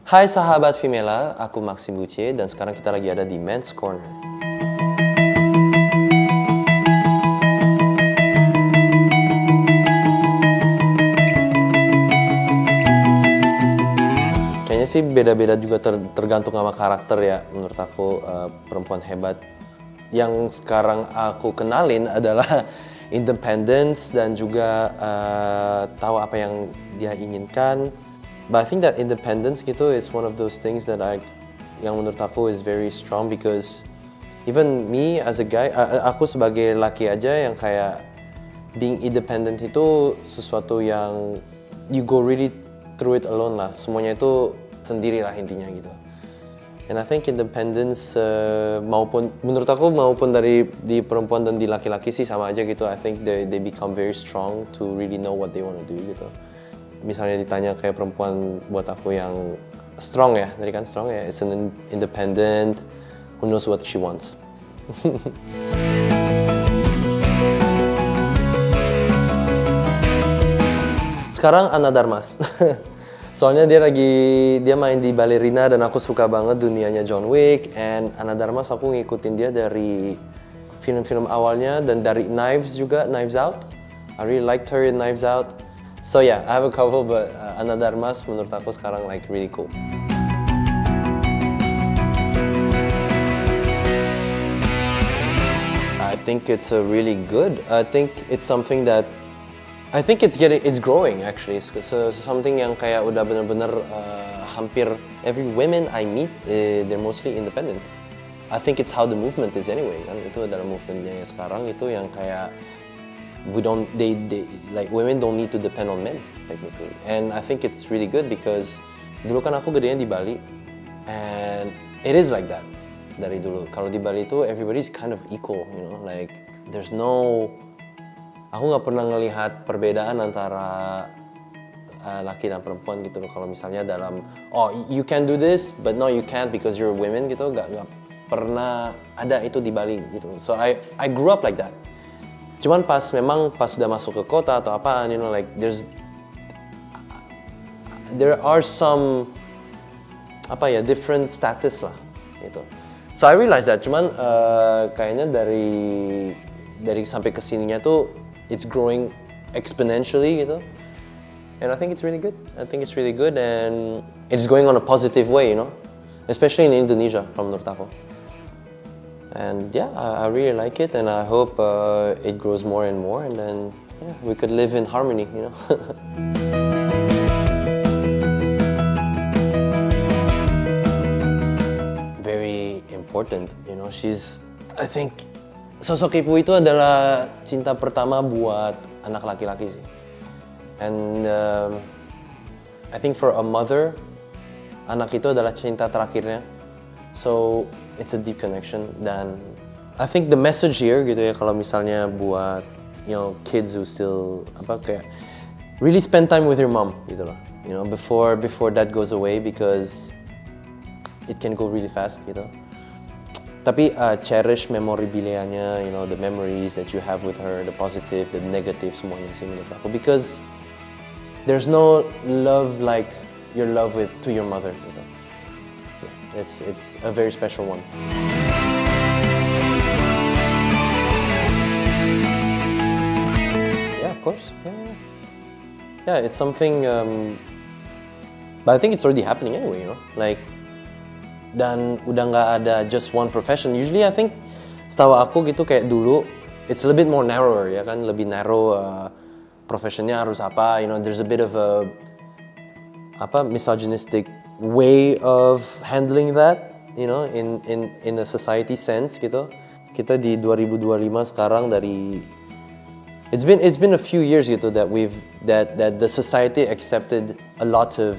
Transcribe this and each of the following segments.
Hai sahabat Femela, aku Maxim Buce dan sekarang kita lagi ada di Men's Corner. Kayaknya sih beda-beda juga tergantung sama karakter ya. Menurut aku perempuan hebat yang sekarang aku kenalin adalah independence dan juga tahu apa yang dia inginkan. But I think that independence gitu is one of those things that yang menurut aku is very strong because even me as a guy, aku sebagai laki aja yang kayak being independent itu sesuatu yang you go really through it alone lah. Semuanya itu sendiri lah intinya gitu. And I think independence maupun menurut aku maupun di perempuan dan di laki-laki sih sama aja gitu. I think they become very strong to really know what they want to do gitu. Misalnya ditanya kayak perempuan buat aku yang strong ya, tadi kan strong ya, it's an independent, who knows what she wants. Sekarang Ana Darmas. Soalnya dia main di Ballerina dan aku suka banget dunianya John Wick, and Ana Darmas aku ngikutin dia dari film-film awalnya dan dari Knives juga, Knives Out. I really liked her in Knives Out. So yeah, I have a couple, but Ana Darmas menurut aku sekarang like really cool. I think it's a really good. I think it's something that I think it's growing actually. So something yang kayak udah bener-bener hampir every women I meet, they're mostly independent. I think it's how the movement is anyway kan. Itu adalah movementnya yang sekarang itu yang kayak like women don't need to depend on men technically, and I think it's really good because dulu kan aku gedenya di Bali, and it is like that dari dulu. Kalau di Bali itu everybody's kind of equal, you know, like there's no, aku nggak pernah ngelihat perbedaan antara laki dan perempuan gitu loh. Kalau misalnya dalam you can do this but no you can't because you're women gitu, nggak pernah ada itu di Bali gitu. So I grew up like that. Cuman pas sudah masuk ke kota atau apa, you know, like there are some different status lah gitu. So I realized that. Cuman kayaknya dari sampai kesininya tuh it's growing exponentially gitu. And I think it's really good. I think it's really good and it's going on a positive way, you know, especially in Indonesia, kalau menurut aku. And yeah, I really like it, and I hope it grows more and more, and then yeah, we could live in harmony, you know. Very important, you know. I think sosok ibu itu adalah cinta pertama buat anak laki-laki sih. And I think for a mother, anak itu adalah cinta terakhirnya. So it's a deep connection, dan I think the message here gitu ya, kalau misalnya buat kids who still kayak really spend time with your mom gitu loh, you know, before that goes away because it can go really fast gitu. Tapi cherish memorabilianya, you know, the memories that you have with her, the positive, the negative, semuanya sih menurut aku, because there's no love like your love to your mother gitu. It's a very special one. Yeah, of course. Yeah, it's something. But I think it's already happening anyway, you know. Like, dan udah nggak ada just one profession. Usually, I think, setahu aku gitu kayak dulu, it's a little bit more narrower ya kan, lebih narrow. Professionnya harus apa? You know, there's a bit of a misogynistic way of handling that, you know, in a society sense gitu. Kita di 2025 sekarang it's been a few years gitu that the society accepted a lot of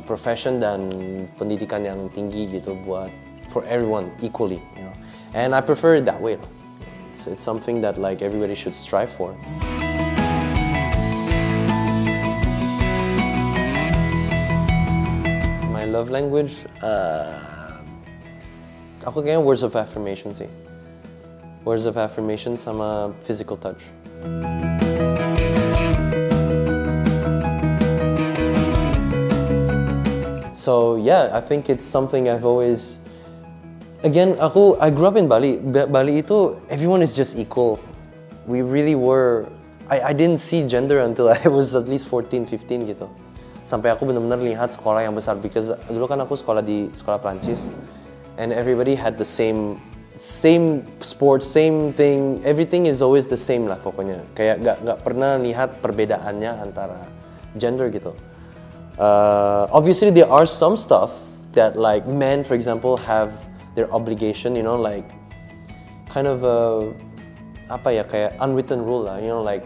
profession dan pendidikan yang tinggi gitu for everyone equally, you know. And I prefer it that way. It's something that like everybody should strive for. Love language, aku kayaknya words of affirmation sih. Words of affirmation sama physical touch. So yeah, I think it's something I've always. Again, I grew up in Bali. Bali itu everyone is just equal. We really were. I didn't see gender until I was at least 14, 15 gitu. Sampai aku benar-benar lihat sekolah yang besar, because dulu kan aku sekolah di sekolah Prancis, and everybody had the same sports, same thing, everything is always the same lah pokoknya. Kayak nggak pernah lihat perbedaannya antara gender gitu. Obviously there are some stuff that like men, for example, have their obligation, you know, like kind of kayak unwritten rule lah, you know, like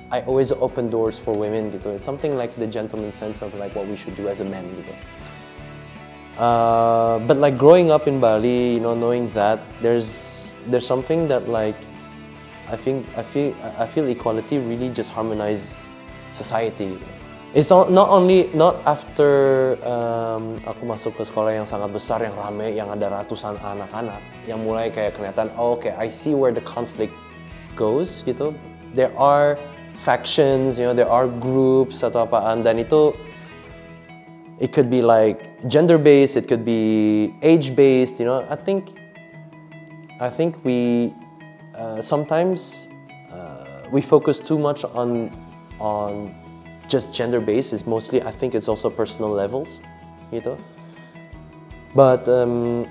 I always open doors for women gitu. It's something like the gentleman sense of like what we should do as a man gitu. But like growing up in Bali, you know, knowing that there's something that like I feel equality really just harmonize society. It's not after aku masuk ke sekolah yang sangat besar, yang rame, yang ada ratusan anak-anak, yang mulai kayak kelihatan, oh, okay, I see where the conflict goes gitu. There are factions, you know, there are groups atau apaan, dan itu it could be like gender based, it could be age based, you know. I think we sometimes we focus too much on just gender based. It's mostly, I think it's also personal levels gitu. But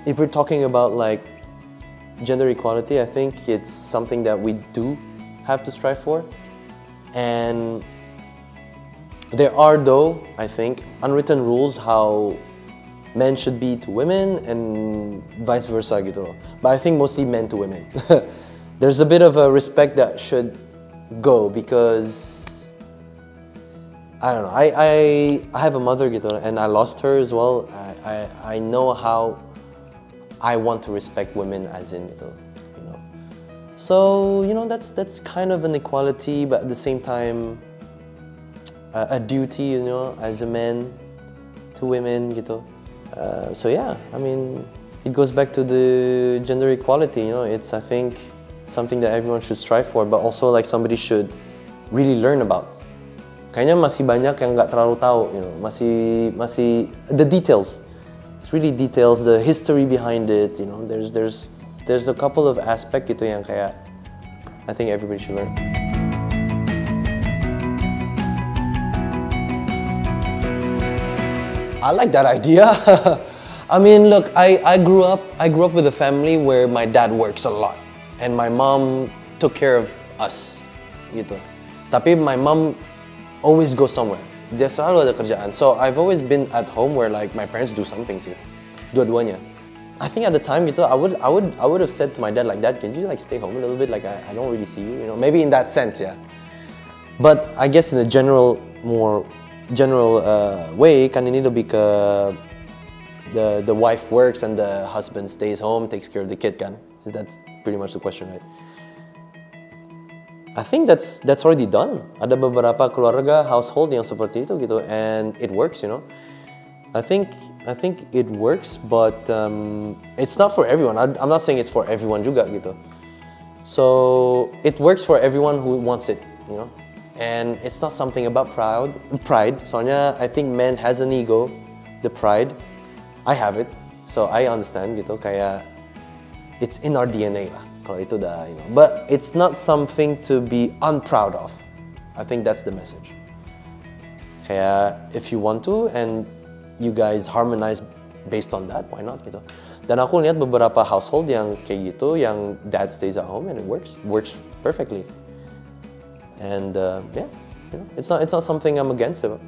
if we're talking about like gender equality, I think it's something that we do have to strive for. And there are, though, I think, unwritten rules how men should be to women and vice versa gitu. But I think mostly men to women. There's a bit of a respect that should go, because I don't know, I have a mother gitu, and I lost her as well. I know how I want to respect women as in gitu. So, you know, that's kind of an equality, but at the same time, a duty, you know, as a man to women, gitu. So yeah, I mean, it goes back to the gender equality, you know. It's, I think, something that everyone should strive for, but also like somebody should really learn about. Kayaknya masih banyak yang nggak terlalu tahu, you know. Masih the details. It's really details, the history behind it, you know. There's a couple of aspects gitu yang kayak I think everybody should learn. I like that idea. I mean, look, I grew up with a family where my dad works a lot and my mom took care of us gitu. Tapi my mom always goes somewhere. Dia selalu ada kerjaan. So I've always been at home where like my parents do something sih. Dua-duanya. I think at the time gitu, I would have said to my dad like, Dad, can you like stay home a little bit? Like I don't really see you know. Maybe in that sense, yeah. But I guess in a more general way, kan ini lebih ke the wife works and the husband stays home, takes care of the kid kan. That's pretty much the question, right? I think that's already done. Ada beberapa keluarga household yang seperti itu gitu, and it works, you know. I think it works, but it's not for everyone. I'm not saying it's for everyone juga gitu. So it works for everyone who wants it, you know. And it's not something about pride. Soalnya I think man has an ego, the pride. I have it, so I understand gitu. Kayak it's in our DNA lah. Kalau itu dah, you know. But it's not something to be unproud of. I think that's the message. Kayak if you want to and you guys harmonize based on that, why not gitu. Dan aku lihat beberapa household yang kayak gitu, yang dad stays at home and it works perfectly. And yeah, you know, it's not something I'm against. Her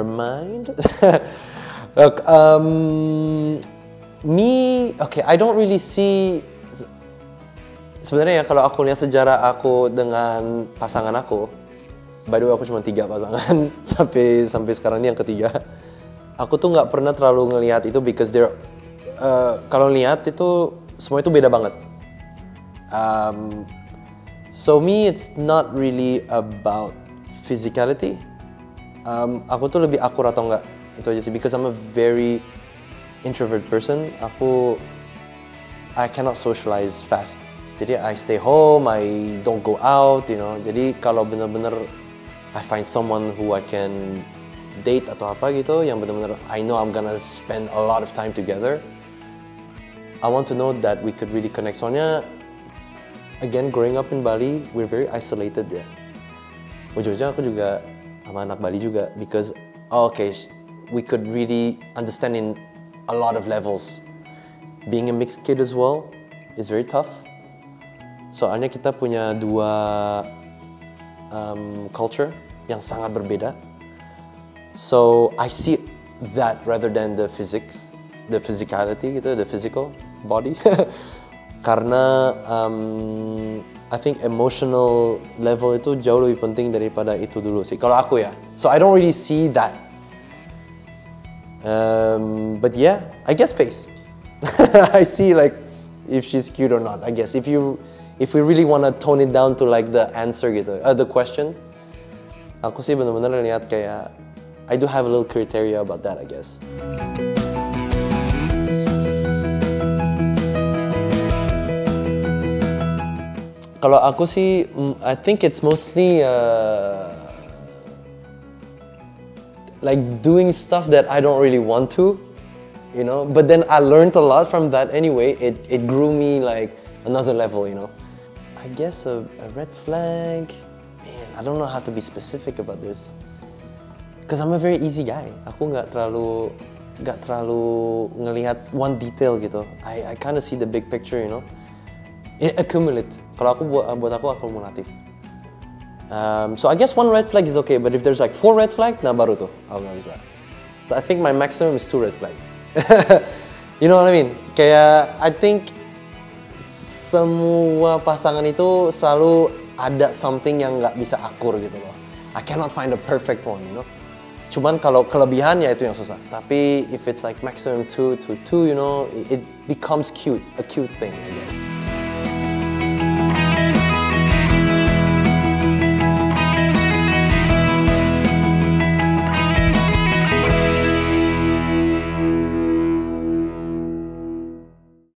mind? Look, okay, I don't really see. Sebenarnya ya, kalau aku lihat sejarah aku dengan pasangan aku, by the way aku cuma 3 pasangan sampai sekarang ini yang ketiga. Aku tuh nggak pernah terlalu ngelihat itu, because kalau lihat itu semua itu beda banget. So me, it's not really about physicality. Aku tuh lebih akur atau enggak, itu aja sih. Because I'm a very introvert person. I cannot socialize fast. Jadi I stay home, I don't go out, you know. Jadi kalau bener-bener I find someone who I can date atau apa gitu, yang bener-bener I know I'm gonna spend a lot of time together, I want to know that we could really connect. Soalnya, again, growing up in Bali, we're very isolated ya. Ujung-ujungnya aku juga sama anak Bali juga, because okay, we could really understand in a lot of levels. Being a mixed kid as well is very tough. Soalnya kita punya dua culture yang sangat berbeda. So I see that rather than the physics, the physicality gitu, the physical body. Karena I think emotional level itu jauh lebih penting daripada itu dulu sih. Kalau aku ya. So I don't really see that. But yeah, I guess face. I see like if she's cute or not. I guess if we really wanna tone it down to like the answer gitu, the question, aku sih benar-benar lihat kayak I do have a little criteria about that, I guess. Kalau aku sih, I think it's mostly like doing stuff that I don't really want to, you know. But then I learned a lot from that anyway. It grew me like another level, you know. I guess a red flag, man, I don't know how to be specific about this. Because I'm a very easy guy. Aku nggak terlalu ngelihat one detail gitu. I kind of see the big picture, you know. It accumulate. Kalau aku buat aku akumulatif. So I guess one red flag is okay, but if there's like 4 red flag, nah baru tuh aku nggak bisa. So I think my maximum is 2 red flag. You know what I mean? Kayak I think semua pasangan itu selalu ada something yang nggak bisa akur gitu loh. I cannot find the perfect one, you know. Cuman kalau kelebihan ya itu yang susah. Tapi if it's like maximum 2 to 2, you know, it becomes cute, a cute thing, I guess.